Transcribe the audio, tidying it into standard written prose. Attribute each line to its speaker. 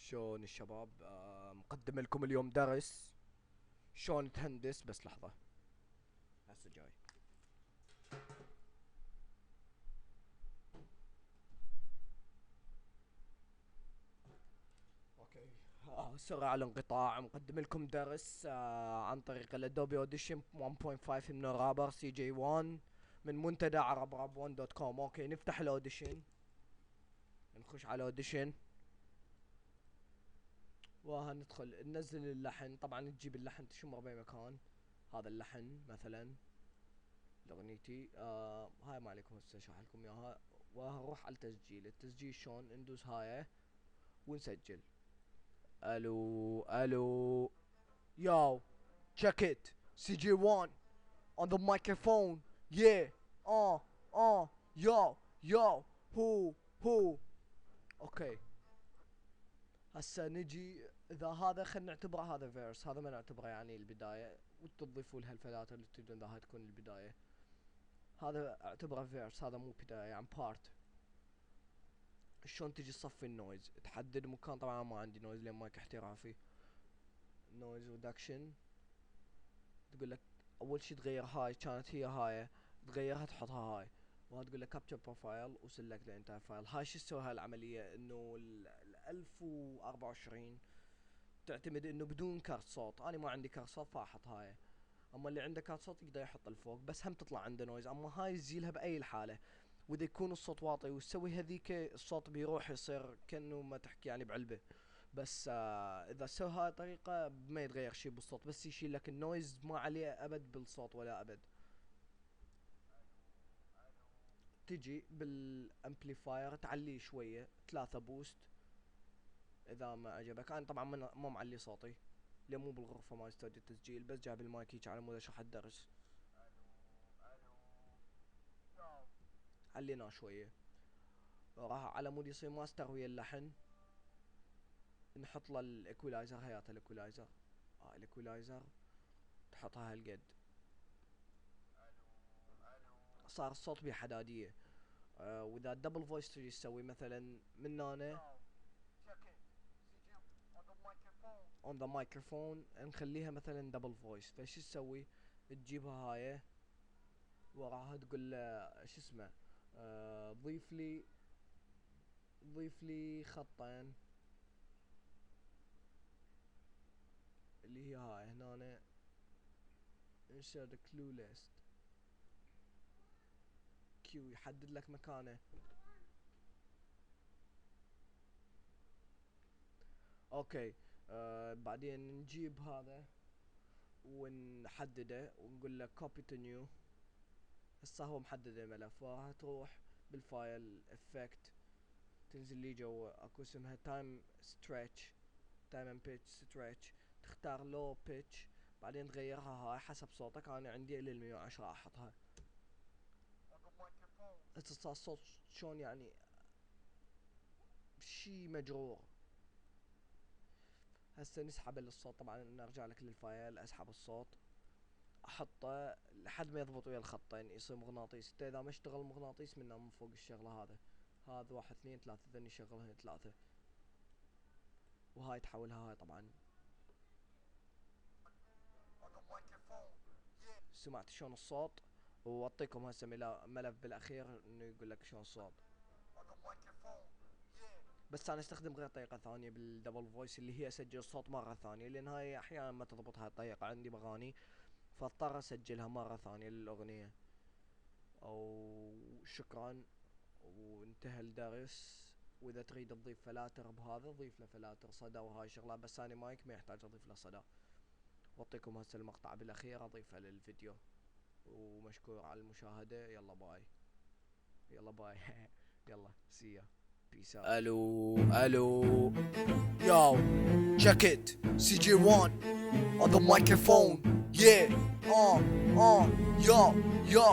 Speaker 1: شلون الشباب؟ مقدم لكم اليوم درس شلون تهندس. بس لحظة، هسه جاي. اوكي. سوري على الانقطاع. مقدم لكم درس عن طريق الادوبي اوديشن 1.5 من رابر سي جي 1 من منتدى عرب1.com. اوكي، نفتح الاوديشن، نخش على الاوديشن وهندخل ننزل اللحن. طبعا تجيب اللحن تشمره بمكان. هذا اللحن مثلا لاغنيتي. هاي ما عليكم، هسه اشرح لكم اياها. وهروح على التسجيل شلون ندوس هاي ونسجل. الو الو، ياو، check it CJ1 on the microphone. yeah yo yo who. اوكي، هسه نجي. اذا هذا خلينا نعتبره هذا فيرس، هذا ما نعتبره يعني البداية، وتضيفوا لها الفلاتر اللي تريدون اذا هاي تكون البداية. هذا اعتبره فيرس، هذا مو بداية يعني بارت. شلون تجي تصفي النويز؟ تحدد مكان. طبعا ما عندي نويز لان مايك احترافي. نويز ريدكشن، تقول لك اول شي تغير هاي، كانت هي هاي تغيرها تحطها هاي، وهتقول لك كابتشر بروفايل وسلكت الانتاير فايل. هاي شو تسوي هاي العملية؟ انه ال 1024 تعتمد انه بدون كارت صوت. انا ما عندي كارت صوت فاحط هاي، اما اللي عنده كارت صوت يقدر يحط الفوق، بس هم تطلع عنده نويز. اما هاي تزيلها باي الحالة. واذا يكون الصوت واطي وتسوي هذيك، الصوت بيروح يصير كأنه ما تحكي يعني بعلبة. بس اذا سوي هاي الطريقة ما يتغير شي بالصوت، بس يشيل لك النويز، ما عليه ابد بالصوت ولا ابد. تجي بالامبليفاير تعليه شوية 3 بوست اذا ما عجبك. انا طبعا ما معلي صوتي لان مو بالغرفة ما استوديو التسجيل، بس جايب المايك هيك على مود اشرح الدرس. عليناه شوية، راح على مود يصير ماستر ويا اللحن. نحط له الايكولايزر، هياته الايكولايزر. الايكولايزر تحطها هالقد، صار الصوت بيه حدادية. واذا دبل فويس تجي تسوي مثلا من هنا اون ذا مايكروفون، نخليها مثلا دبل فويس. فشو تسوي؟ تجيبها هاي وراها تقول له شو اسمه، ضيف لي خطين اللي هي هاي هنا. insert the clue list. كيو يحدد لك مكانه. اوكي. بعدين نجيب هذا ونحدده ونقول له copy to new. هسه هو محدد الملف، وراح تروح بالفايل افكت، تنزل لي جوا اكو اسمها تايم ستريتش، تايم اند بيتش ستريتش. تختار لو بيتش، بعدين تغيرها هاي حسب صوتك. انا عندي الى 110 احطها. هسه صار الصوت شلون يعني، شي مجرور. هسه نسحب الصوت. طبعا نرجع لك للفايل، اسحب الصوت احطه لحد ما يضبط ويا الخطين، يصير مغناطيس. انت اذا ما اشتغل مغناطيس من فوق الشغله هذا 1 2 3 ذني شغلها 3، وهاي تحولها هاي. طبعا سمعت شلون الصوت؟ واعطيكم هسه ملف بالاخير انه يقول لك شلون الصوت. بس انا استخدم غير طريقة ثانية بالدبل فويس، اللي هي اسجل الصوت مرة ثانية، لان هاي احيانا ما تضبط هاي الطريقة عندي باغاني، فاضطر اسجلها مرة ثانية للاغنية. او شكرا، وانتهى الدرس. واذا تريد تضيف فلاتر بهذا ضيف له فلاتر صدى وهاي شغلات، بس اني مايك ما يحتاج اضيف له صدى. واعطيكم هسه المقطع بالاخير اضيفه للفيديو. ومشكور على المشاهدة. يلا باي. يلا باي. يلا سي يا. بيس اوت. الو الو، يو، check it CJ1 on the microphone. yeah yo yo